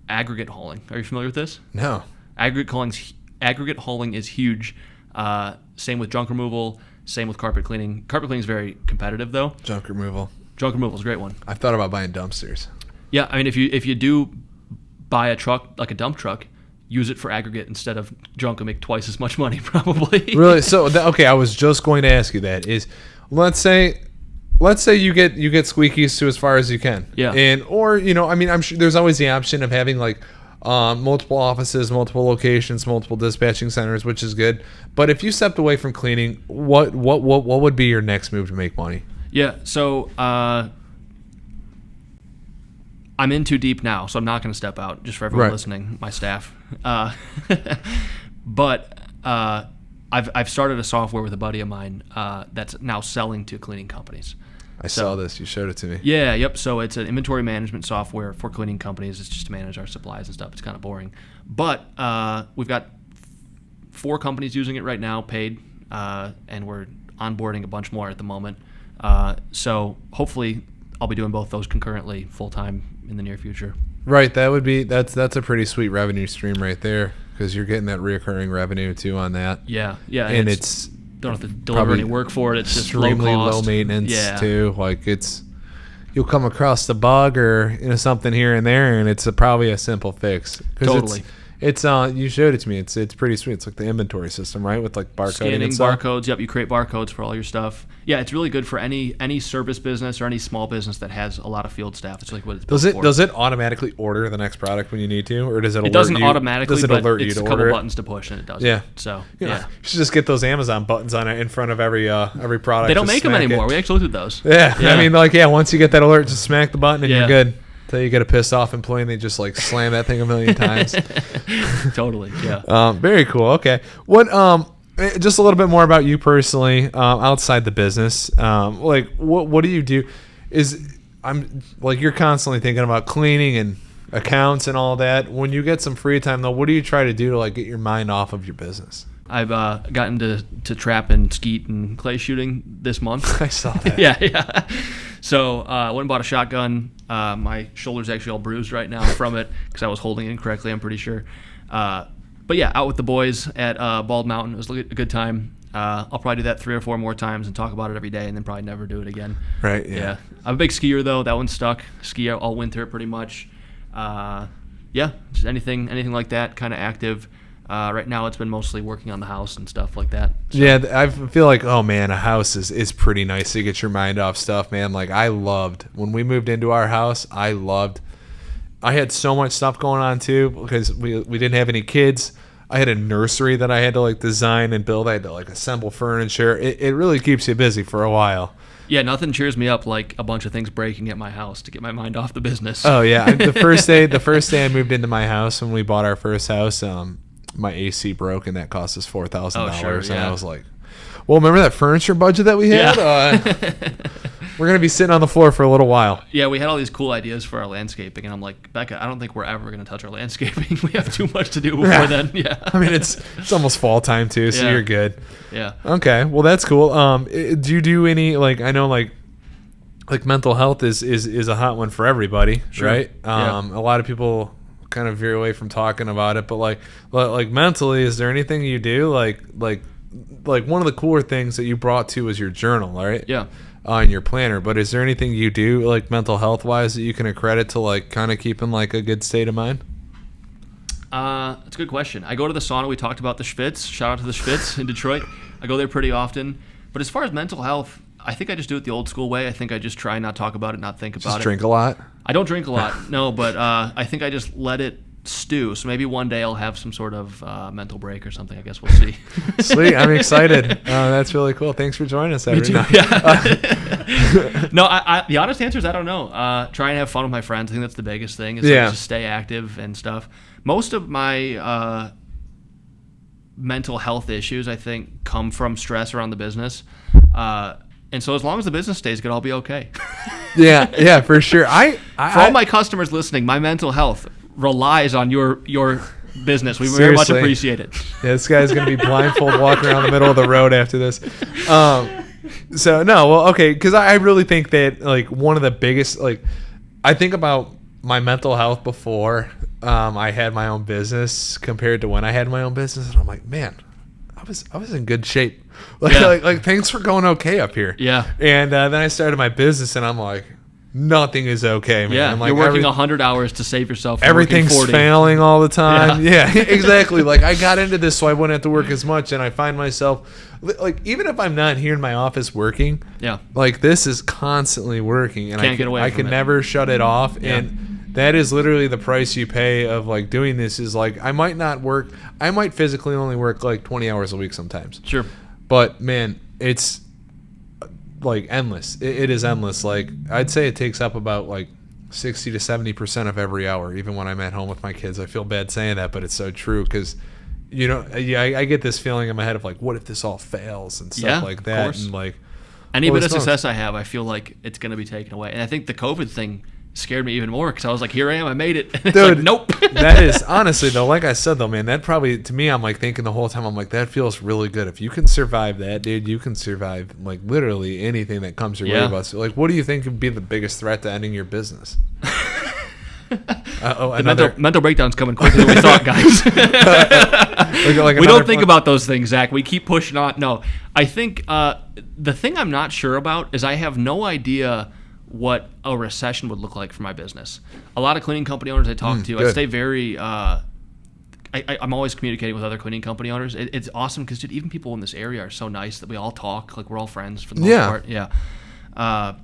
S2: aggregate hauling. Are you familiar with this?
S1: No.
S2: Aggregate hauling is huge. Same with junk removal. Same with carpet cleaning. Carpet cleaning is very competitive, though.
S1: Junk removal.
S2: Junk removal is a great one.
S1: I've thought about buying dumpsters.
S2: Yeah, I mean, if you do buy a truck, like a dump truck, use it for aggregate instead of junk and make twice as much money, probably.
S1: Really? So, okay, I was just going to ask you that. Let's say you get squeakies to as far as you can.
S2: Yeah.
S1: I'm sure there's always the option of having like multiple offices, multiple locations, multiple dispatching centers, which is good. But if you stepped away from cleaning, what would be your next move to make money?
S2: Yeah. So I'm in too deep now, so I'm not going to step out. Just for everyone listening, my staff. But I've started a software with a buddy of mine that's now selling to cleaning companies.
S1: I saw this. You showed it to me.
S2: Yeah, yep. So it's an inventory management software for cleaning companies. It's just to manage our supplies and stuff. It's kind of boring. But we've got 4 companies using it right now, paid, and we're onboarding a bunch more at the moment. So hopefully I'll be doing both those concurrently full-time in the near future.
S1: Right. That's a pretty sweet revenue stream right there, because you're getting that reoccurring revenue too on that.
S2: Yeah.
S1: And it's
S2: don't have to deliver any work for it. It's just
S1: extremely low maintenance too. Like you'll come across the bug or something here and there, and it's probably a simple fix.
S2: Totally.
S1: It's you showed it to me. It's pretty sweet. It's like the inventory system, right? With like barcoding
S2: Scanning
S1: and stuff.
S2: barcodes. Yep, you create barcodes for all your stuff. Yeah, it's really good for any service business or any small business that has a lot of field staff. It's like what it's built for.
S1: Does it automatically order the next product when you need to, or does it?
S2: It doesn't automatically.
S1: Does it alert you to order? It's
S2: a couple buttons to push, and it does.
S1: Yeah.
S2: So
S1: you should just get those Amazon buttons on it in front of every product.
S2: They don't make them anymore. We actually looked at those.
S1: Yeah. I mean, once you get that alert, just smack the button and you're good. Until you get a pissed off employee and they just like slam that thing a million times.
S2: Totally, yeah.
S1: Very cool. Okay. What just a little bit more about you personally, outside the business. Like, what do you do? I'm like, you're constantly thinking about cleaning and accounts and all that. When you get some free time, though, what do you try to do to like get your mind off of your business?
S2: I've gotten to trap and skeet and clay shooting this month.
S1: I saw that.
S2: Yeah. So I went and bought a shotgun. My shoulder's actually all bruised right now from it because I was holding it incorrectly, I'm pretty sure. But yeah, out with the boys at Bald Mountain. It was a good time. I'll probably do that 3 or 4 more times and talk about it every day and then probably never do it again.
S1: Right, yeah.
S2: I'm a big skier, though. That one's stuck. Ski all winter pretty much. Just anything like that, kind of active. Right now it's been mostly working on the house and stuff like that. So.
S1: Yeah, I feel like, oh man, a house is pretty nice to get your mind off stuff, man. Like, I loved when we moved into our house. I had so much stuff going on too because we didn't have any kids. I had a nursery that I had to like design and build. I had to like assemble furniture. It really keeps you busy for a while.
S2: Yeah, nothing cheers me up like a bunch of things breaking at my house to get my mind off the business.
S1: Oh yeah, the first day I moved into my house when we bought our first house, my AC broke and that cost us $4,000.
S2: Sure,
S1: and I was like, well, remember that furniture budget that we had? Yeah. We're going to be sitting on the floor for a little while.
S2: Yeah, we had all these cool ideas for our landscaping, and I'm like, Becca, I don't think we're ever going to touch our landscaping. We have too much to do before then. Yeah.
S1: I mean, it's almost fall time too, so you're good.
S2: Yeah.
S1: Okay, well, that's cool. Do you do any, like, I know, like mental health is a hot one for everybody,
S2: sure.
S1: Right?
S2: Yeah.
S1: A lot of people kind of veer away from talking about it, but like mentally, is there anything you do? Like one of the cooler things that you brought to was your journal, right?
S2: Yeah.
S1: And your planner, but is there anything you do like mental health wise that you can accredit to like kind of keeping like a good state of mind?
S2: That's a good question. I go to the sauna. We talked about the Schwitz. Shout out to the Schwitz in Detroit. I go there pretty often. But as far as mental health, I think I just do it the old school way. I think I just try not talk about it, not think about it.
S1: Just drink a lot?
S2: I don't drink a lot, no, but I think I just let it stew. So maybe one day I'll have some sort of mental break or something. I guess we'll see.
S1: Sweet. I'm excited. That's really cool. Thanks for joining us.
S2: Me too. Yeah. No, the honest answer is I don't know. Try and have fun with my friends. I think that's the biggest thing is just stay active and stuff. Most of my mental health issues, I think, come from stress around the business. And so as long as the business stays good, I'll be okay.
S1: Yeah, for sure. For
S2: all my customers listening, my mental health relies on your business. We very much appreciate it.
S1: Yeah, this guy's going to be blindfold walking around the middle of the road after this. So, no, well, okay, because I really think that, like, one of the biggest, like, I think about my mental health before I had my own business compared to when I had my own business, and I'm like, man, I was in good shape. Like things were going okay up here.
S2: Yeah.
S1: And then I started my business, and I'm like, nothing is okay, man.
S2: Yeah,
S1: I'm like,
S2: you're working 100 hours to save yourself. From
S1: everything's
S2: 40.
S1: failing all the time. Yeah, exactly. Like, I got into this so I wouldn't have to work as much, and I find myself, like, even if I'm not here in my office working, like, this is constantly working, and I can never shut it off. Yeah. And that is literally the price you pay of, like, doing this is, like, I might physically only work, like, 20 hours a week sometimes.
S2: Sure.
S1: But, man, it's, like, endless. It is endless. Like, I'd say it takes up about, like, 60 to 70% of every hour, even when I'm at home with my kids. I feel bad saying that, but it's so true because, you know, I get this feeling in my head of, like, what if this all fails and stuff like that. Of course. And, like,
S2: any bit of success I have, I feel like it's going to be taken away. And I think the COVID thing scared me even more because I was like, here I am, I made it. Dude, like, nope.
S1: That is, honestly, though, like I said, though, man, that probably, to me, I'm like thinking the whole time, I'm like, that feels really good. If you can survive that, dude, you can survive, like, literally anything that comes your way about. So, like, what do you think would be the biggest threat to ending your business?
S2: Mental breakdown's coming quicker than we thought, guys. We don't think about those things, Zach. We keep pushing on. No, I think the thing I'm not sure about is I have no idea what a recession would look like for my business. A lot of cleaning company owners I talk to, I stay very I'm always communicating with other cleaning company owners. It's awesome because, dude, even people in this area are so nice that we all talk. Like, we're all friends for the most part. Yeah. But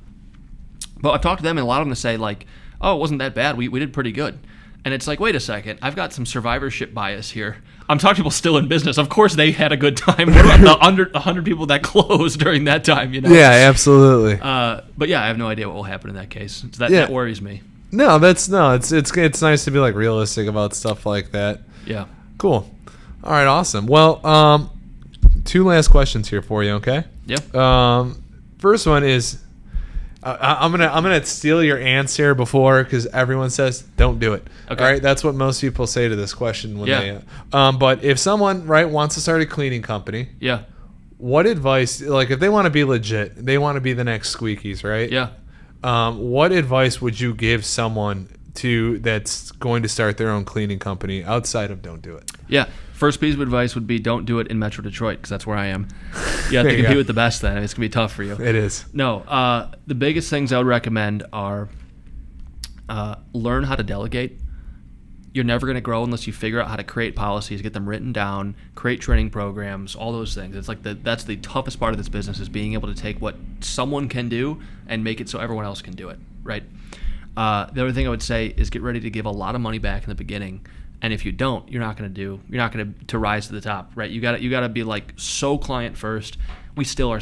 S2: I've talked to them, and a lot of them say, like, oh, it wasn't that bad. We did pretty good. And it's like, wait a second. I've got some survivorship bias here. I'm talking to people still in business. Of course they had a good time. What about the 100 people that closed during that time, you know?
S1: Yeah, absolutely.
S2: But yeah, I have no idea what will happen in that case. So that worries me.
S1: It's nice to be, like, realistic about stuff like that.
S2: Yeah.
S1: Cool. All right, awesome. Well, 2 last questions here for you. Okay.
S2: Yeah.
S1: First one is, I'm gonna steal your answer before, because everyone says don't do it.
S2: Okay.
S1: All right, that's what most people say to this question when
S2: Yeah.
S1: they. But if someone wants to start a cleaning company,
S2: Yeah.
S1: what advice, like if they want to be legit, they want to be the next Squeakies, right?
S2: Yeah.
S1: What advice would you give someone that's going to start their own cleaning company outside of don't do it?
S2: Yeah. First piece of advice would be don't do it in Metro Detroit, because that's where I am. You have to
S1: There you
S2: compete
S1: go.
S2: with the best then. It's going to be tough for you.
S1: It is.
S2: No. The biggest things I would recommend are learn how to delegate. You're never going to grow unless you figure out how to create policies, get them written down, create training programs, all those things. It's like that's the toughest part of this business, is being able to take what someone can do and make it so everyone else can do it, right? The other thing I would say is get ready to give a lot of money back in the beginning. And if you don't, you're not going to rise to the top, right? You got to be like so client first. We still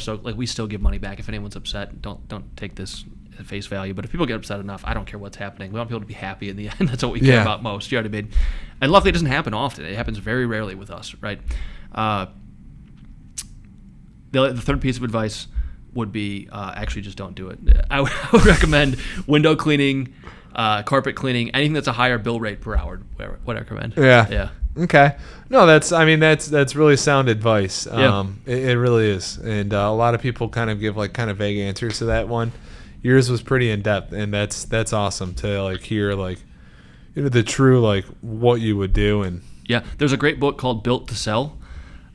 S2: give money back. If anyone's upset, don't take this at face value. But if people get upset enough, I don't care what's happening. We want people to be happy in the end. That's what we care about most. You know what I mean? And luckily, it doesn't happen often. It happens very rarely with us, right? The third piece of advice would be actually just don't do it. I would recommend window cleaning, carpet cleaning, anything that's a higher bill rate per hour. What I recommend.
S1: Yeah. Okay. No, that's really sound advice. It really is. And a lot of people kind of give like kind of vague answers to that one. Yours was pretty in depth, and that's awesome to like hear like, you know, the true like what you would do. And
S2: yeah, there's a great book called Built to Sell.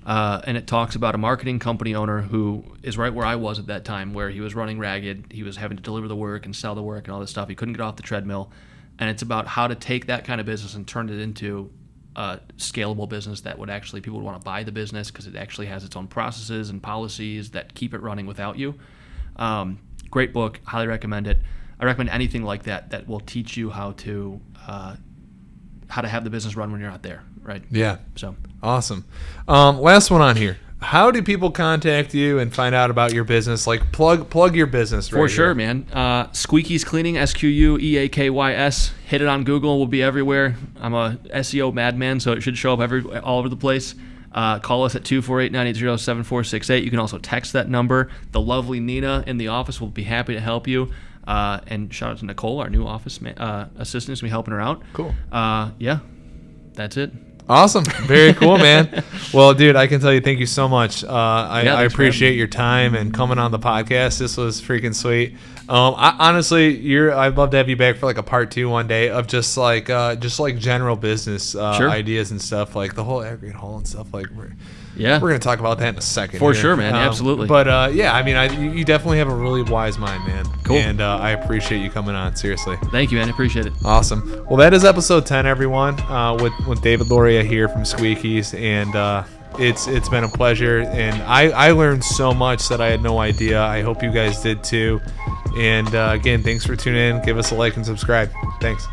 S2: And it talks about a marketing company owner who is right where I was at that time, where he was running ragged. He was having to deliver the work and sell the work and all this stuff. He couldn't get off the treadmill. And it's about how to take that kind of business and turn it into a scalable business that would actually, people would want to buy the business because it actually has its own processes and policies that keep it running without you. Great book. Highly recommend it. I recommend anything like that will teach you how to have the business run when you're not there, right?
S1: Yeah.
S2: So
S1: awesome. Last one on here. How do people contact you and find out about your business? Like plug your business right
S2: For sure,
S1: here.
S2: man. Squeaky's Cleaning, SQUEAKYS. Hit it on Google. We'll be everywhere. I'm a SEO madman, so it should show up all over the place. Call us at 248-980-7468. You can also text that number. The lovely Nina in the office will be happy to help you. And shout out to Nicole, our new office assistant, who's going to be helping her out.
S1: Cool.
S2: Yeah, that's it.
S1: Awesome. Very cool, man. Well, dude, I can tell you thank you so much. I appreciate your time and coming on the podcast. This was freaking sweet. Honestly, I'd love to have you back for like a part 2 one day of just like general business ideas and stuff, like the whole Aggregate Hall and stuff. Like we're gonna talk about that in a second.
S2: For sure, man. Absolutely.
S1: But yeah, I mean, you definitely have a really wise mind, man.
S2: Cool.
S1: And I appreciate you coming on. Seriously.
S2: Thank you, man. I appreciate it.
S1: Awesome. Well, that is episode 10, everyone, with David Loria here from Squeakies, and it's been a pleasure, and I learned so much that I had no idea. I hope you guys did too. And again, thanks for tuning in. Give us a like and subscribe. Thanks.